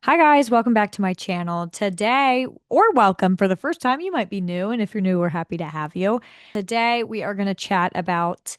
Hi guys, welcome back to my channel. Today, or welcome for the first time, you might be new, and if you're new, we're happy to have you. Today, we are going to chat about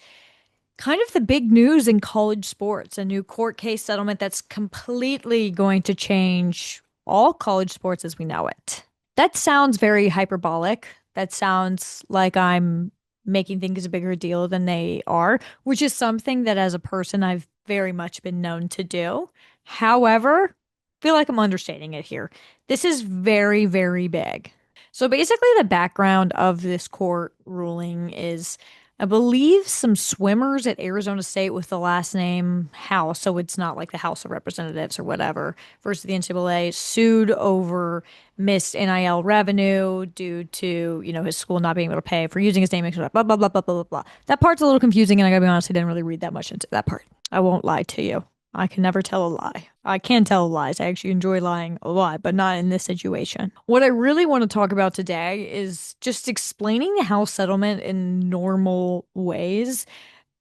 kind of the big news in college sports, a new court case settlement that's completely going to change all college sports as we know it. That sounds very hyperbolic. That sounds like I'm making things a bigger deal than they are, which is something that as a person I've very much been known to do. However, I feel like I'm understating it here. This is very, very big. So basically, the background of this court ruling is I believe some swimmers at Arizona State with the last name House, so it's not like the House of Representatives or whatever, versus the NCAA sued over missed NIL revenue due to, his school not being able to pay for using his name, blah, blah, blah, blah, blah, blah, blah. That part's a little confusing, and I gotta be honest, I didn't really read that much into that part. I won't lie to you. I can never tell a lie. I can tell lies. I actually enjoy lying a lot, but not in this situation. What I really want to talk about today is just explaining the house settlement in normal ways.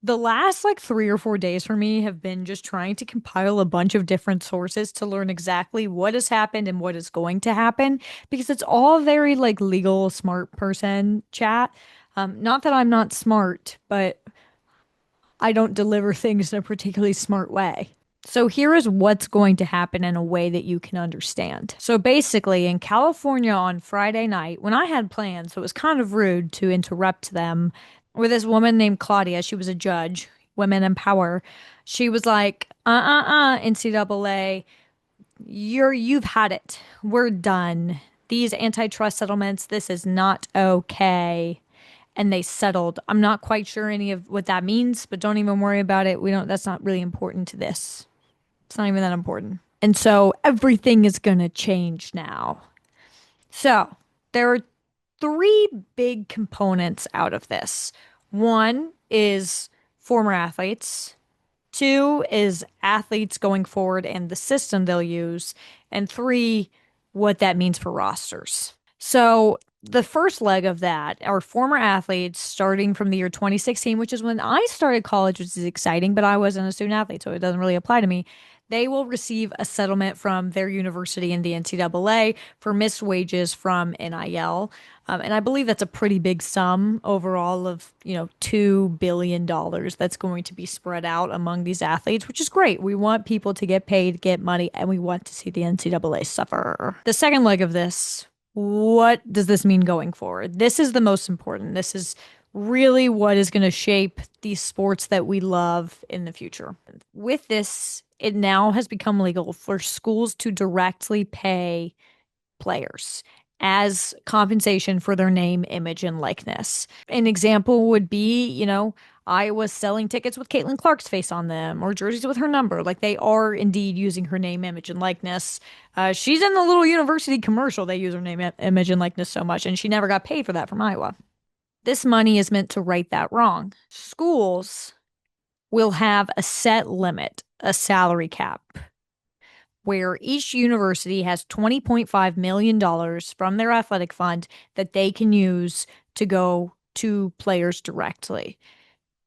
The last like 3 or 4 days for me have been just trying to compile a bunch of different sources to learn exactly what has happened and what is going to happen because it's all very like legal, smart person chat. Not that I'm not smart, but I don't deliver things in a particularly smart way. So here is what's going to happen in a way that you can understand. So basically, in California on Friday night, when I had plans, so it was kind of rude to interrupt them, with this woman named Claudia, she was a judge, Women in Power. She was like, NCAA, you've had it. We're done. These antitrust settlements, this is not okay, and they settled. I'm not quite sure any of what that means, but don't even worry about it. We don't, that's not really important to this. It's not even that important. And so everything is going to change now. So there are three big components out of this. One is former athletes. Two is athletes going forward and the system they'll use. And three, what that means for rosters. So the first leg of that are former athletes starting from the year 2016, which is when I started college, which is exciting, but I wasn't a student athlete, so it doesn't really apply to me. They will receive a settlement from their university in the NCAA for missed wages from NIL. And I believe that's a pretty big sum overall of, $2 billion that's going to be spread out among these athletes, which is great. We want people to get paid, get money, and we want to see the NCAA suffer. The second leg of this, what does this mean going forward? This is the most important. This is really what is going to shape these sports that we love in the future. With this, it now has become legal for schools to directly pay players as compensation for their name, image, and likeness. An example would be, Iowa selling tickets with Caitlin Clark's face on them or jerseys with her number. Like they are indeed using her name, image, and likeness. She's in the little university commercial. They use her name, image, and likeness so much, and she never got paid for that from Iowa. This money is meant to right that wrong. Schools will have a set limit, a salary cap, where each university has $20.5 million from their athletic fund that they can use to go to players directly.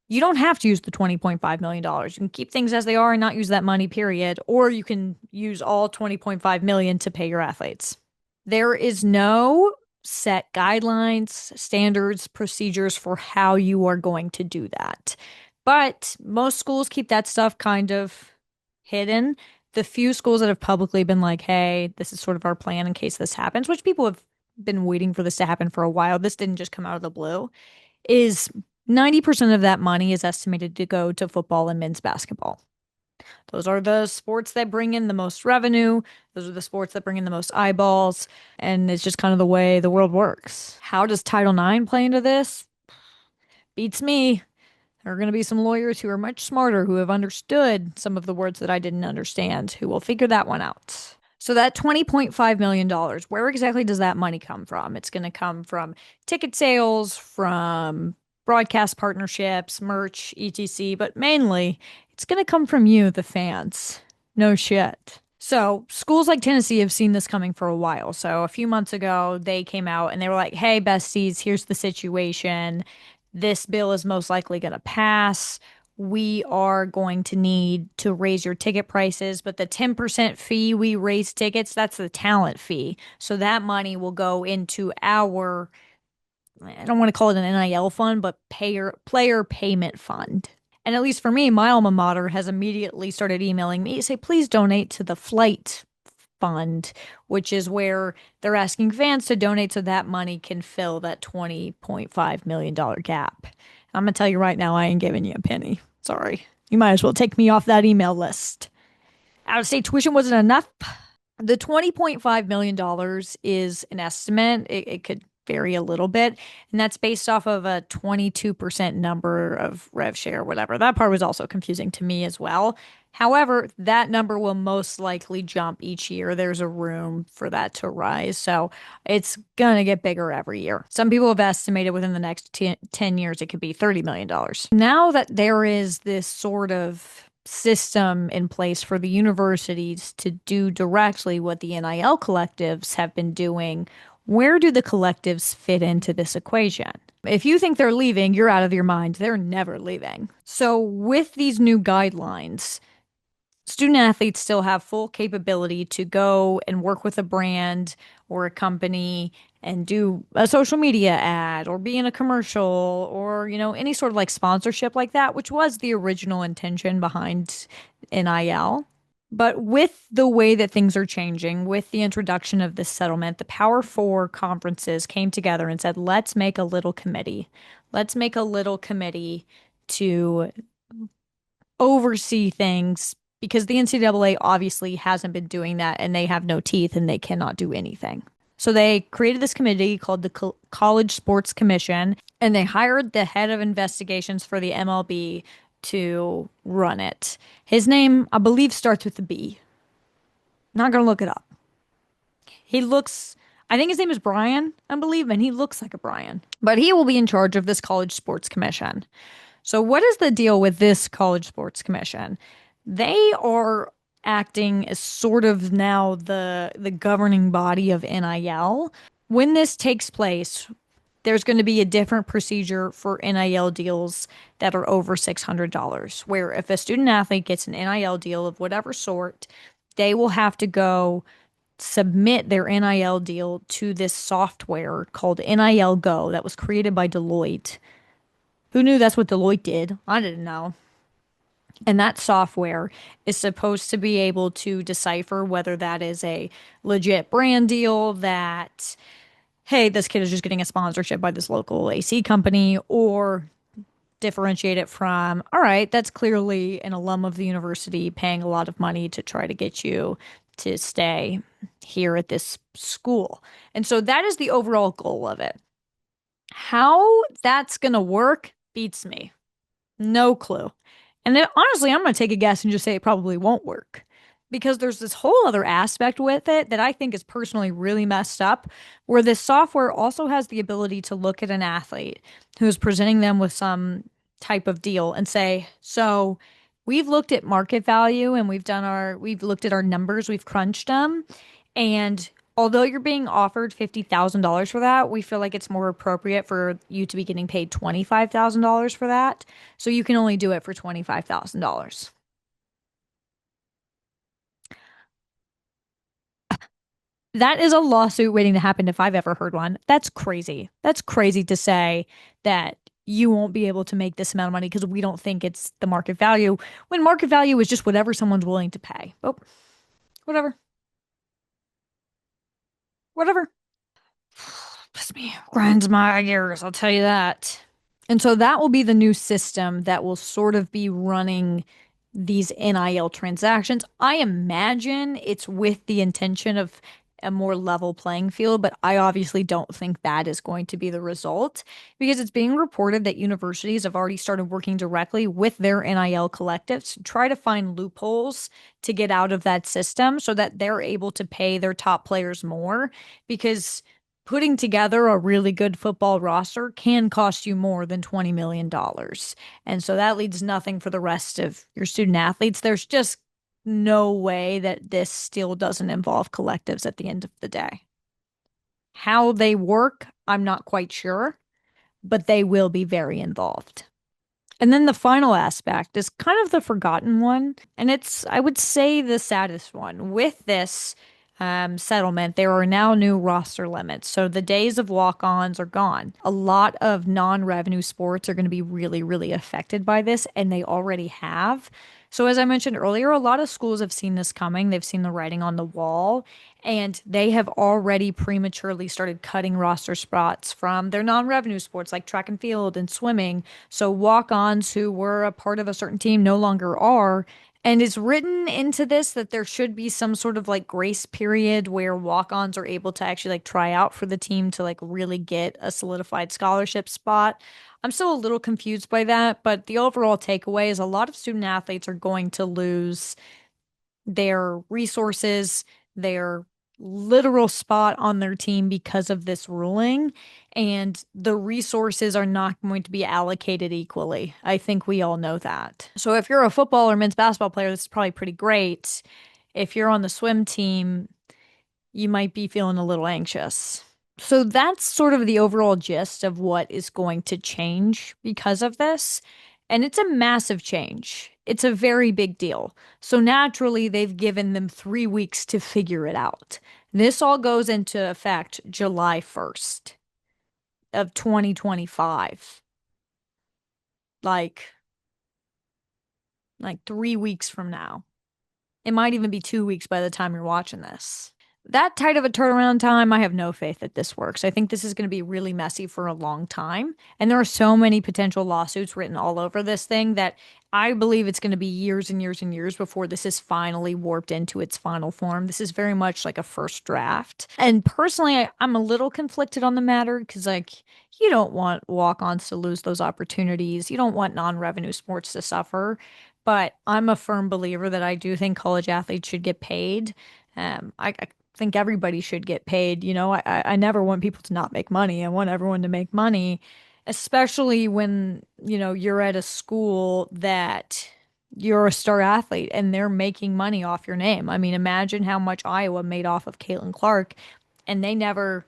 You don't have to use the $20.5 million. You can keep things as they are and not use that money, period. Or you can use all $20.5 million to pay your athletes. There is no set guidelines, standards, procedures for how you are going to do that. But most schools keep that stuff kind of hidden. The few schools that have publicly been like, hey, this is sort of our plan in case this happens, which people have been waiting for this to happen for a while. This didn't just come out of the blue, is 90% of that money is estimated to go to football and men's basketball. Those are the sports that bring in the most revenue. Those are the sports that bring in the most eyeballs. And it's just kind of the way the world works. How does Title IX play into this? Beats me. There are going to be some lawyers who are much smarter, who have understood some of the words that I didn't understand, who will figure that one out. So that $20.5 million, where exactly does that money come from? It's going to come from ticket sales, from broadcast partnerships, merch, etc. But mainly, it's going to come from you, the fans. No shit. So schools like Tennessee have seen this coming for a while. So a few months ago, they came out and they were like, hey, besties, here's the situation. This bill is most likely going to pass. we are going to need to raise your ticket prices, but the 10% fee we raise tickets, that's the talent fee. So that money will go into our, I don't want to call it an NIL fund, but player payment fund. And at least for me, my alma mater has immediately started emailing me, say, please donate to the flight fund, which is where they're asking fans to donate so that money can fill that $20.5 million gap. I'm going to tell you right now, I ain't giving you a penny. Sorry. You might as well take me off that email list. Out of state tuition wasn't enough. The $20.5 million is an estimate. It could vary a little bit. And that's based off of a 22% number of rev share, whatever. That part was also confusing to me as well. However, that number will most likely jump each year. There's a room for that to rise. So it's going to get bigger every year. Some people have estimated within the next 10 years, it could be $30 million. Now that there is this sort of system in place for the universities to do directly what the NIL collectives have been doing, where do the collectives fit into this equation? If you think they're leaving, you're out of your mind. They're never leaving. So, with these new guidelines, student athletes still have full capability to go and work with a brand or a company and do a social media ad or be in a commercial or, any sort of like sponsorship like that, which was the original intention behind NIL. But with the way that things are changing, with the introduction of this settlement, the Power Four conferences came together and said, let's make a little committee. Let's make a little committee to oversee things because the NCAA obviously hasn't been doing that and they have no teeth and they cannot do anything. So they created this committee called the College Sports Commission and they hired the head of investigations for the MLB to run it. His name, I believe, starts with a B. Not gonna look it up. He looks, I think his name is Brian, I believe, and he looks like a Brian. But he will be in charge of this College Sports Commission. So, what is the deal with this College Sports Commission? They are acting as sort of now the governing body of NIL. When this takes place, there's going to be a different procedure for NIL deals that are over $600, where if a student athlete gets an NIL deal of whatever sort, they will have to go submit their NIL deal to this software called NIL Go that was created by Deloitte. Who knew that's what Deloitte did? I didn't know. And that software is supposed to be able to decipher whether that is a legit brand deal that, hey, this kid is just getting a sponsorship by this local AC company, or differentiate it from, all right, that's clearly an alum of the university paying a lot of money to try to get you to stay here at this school. And so that is the overall goal of it. How that's going to work beats me. No clue. And then, honestly, I'm going to take a guess and just say it probably won't work because there's this whole other aspect with it that I think is personally really messed up, where this software also has the ability to look at an athlete who's presenting them with some type of deal and say, so we've looked at market value and we've looked at our numbers, we've crunched them. And although you're being offered $50,000 for that, we feel like it's more appropriate for you to be getting paid $25,000 for that. So you can only do it for $25,000. That is a lawsuit waiting to happen if I've ever heard one. That's crazy. That's crazy to say that you won't be able to make this amount of money because we don't think it's the market value, when market value is just whatever someone's willing to pay. Oh, whatever. Whatever. Piss me, grinds my gears, I'll tell you that. And so that will be the new system that will sort of be running these NIL transactions. I imagine it's with the intention of a more level playing field, but I obviously don't think that is going to be the result because it's being reported that universities have already started working directly with their NIL collectives to try to find loopholes to get out of that system so that they're able to pay their top players more because putting together a really good football roster can cost you more than $20 million. And so that leaves nothing for the rest of your student athletes. There's just no way that this still doesn't involve collectives at the end of the day. How they work, I'm not quite sure, but they will be very involved. And then the final aspect is kind of the forgotten one, and it's, I would say, the saddest one. With this settlement, there are now new roster limits. So the days of walk-ons are gone. A lot of non-revenue sports are going to be really, really affected by this, and they already have. So, as I mentioned earlier, a lot of schools have seen this coming. They've seen the writing on the wall, and they have already prematurely started cutting roster spots from their non-revenue sports like track and field and swimming. So walk-ons who were a part of a certain team no longer are. And it's written into this that there should be some sort of like grace period where walk-ons are able to actually like try out for the team to like really get a solidified scholarship spot. I'm still a little confused by that, but the overall takeaway is a lot of student athletes are going to lose their resources, their literal spot on their team because of this ruling, and the resources are not going to be allocated equally. I think we all know that. So if you're a football or men's basketball player, this is probably pretty great. If you're on the swim team, you might be feeling a little anxious. So that's sort of the overall gist of what is going to change because of this. And it's a massive change. It's a very big deal. So naturally, they've given them 3 weeks to figure it out. This all goes into effect July 1st of 2025. Like, like 3 weeks from now. It might even be 2 weeks by the time you're watching this. That tight of a turnaround time, I have no faith that this works. I think this is going to be really messy for a long time. And there are so many potential lawsuits written all over this thing that I believe it's going to be years and years and years before this is finally warped into its final form. This is very much like a first draft. And personally, I'm a little conflicted on the matter because, like, you don't want walk-ons to lose those opportunities. You don't want non-revenue sports to suffer. But I'm a firm believer that I do think college athletes should get paid. I think everybody should get paid. I never want people to not make money. I want everyone to make money, especially when, you're at a school that you're a star athlete and they're making money off your name. I mean, imagine how much Iowa made off of Caitlin Clark, and they never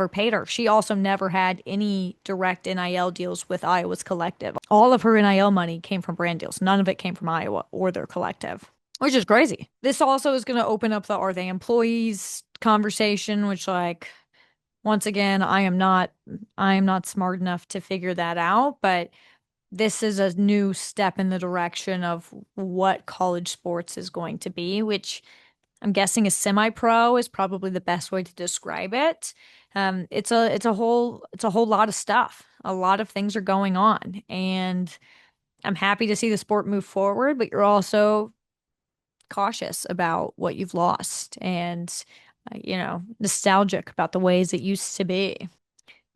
paid her. She also never had any direct NIL deals with Iowa's collective. All of her NIL money came from brand deals. None of it came from Iowa or their collective, which is crazy. This also is going to open up the are they employees conversation, which, like, once again, I am not smart enough to figure that out, but this is a new step in the direction of what college sports is going to be, which I'm guessing a semi-pro is probably the best way to describe it. It's a whole lot of stuff. A lot of things are going on, and I'm happy to see the sport move forward, but you're also cautious about what you've lost and, nostalgic about the ways it used to be.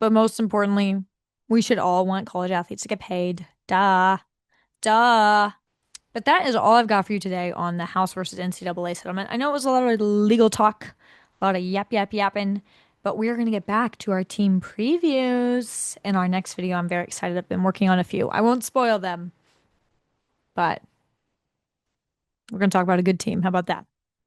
But most importantly, we should all want college athletes to get paid. Duh. Duh. But that is all I've got for you today on the House versus NCAA settlement. I know it was a lot of legal talk, a lot of yapping, but we're going to get back to our team previews in our next video. I'm very excited. I've been working on a few. I won't spoil them, but we're going to talk about a good team. How about that?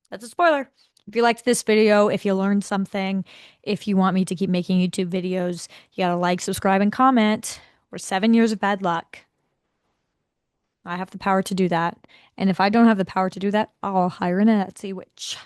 That's a spoiler. If you liked this video, if you learned something, if you want me to keep making YouTube videos, you gotta like, subscribe, and comment. We're 7 years of bad luck. I have the power to do that. And if I don't have the power to do that, I'll hire an Etsy witch.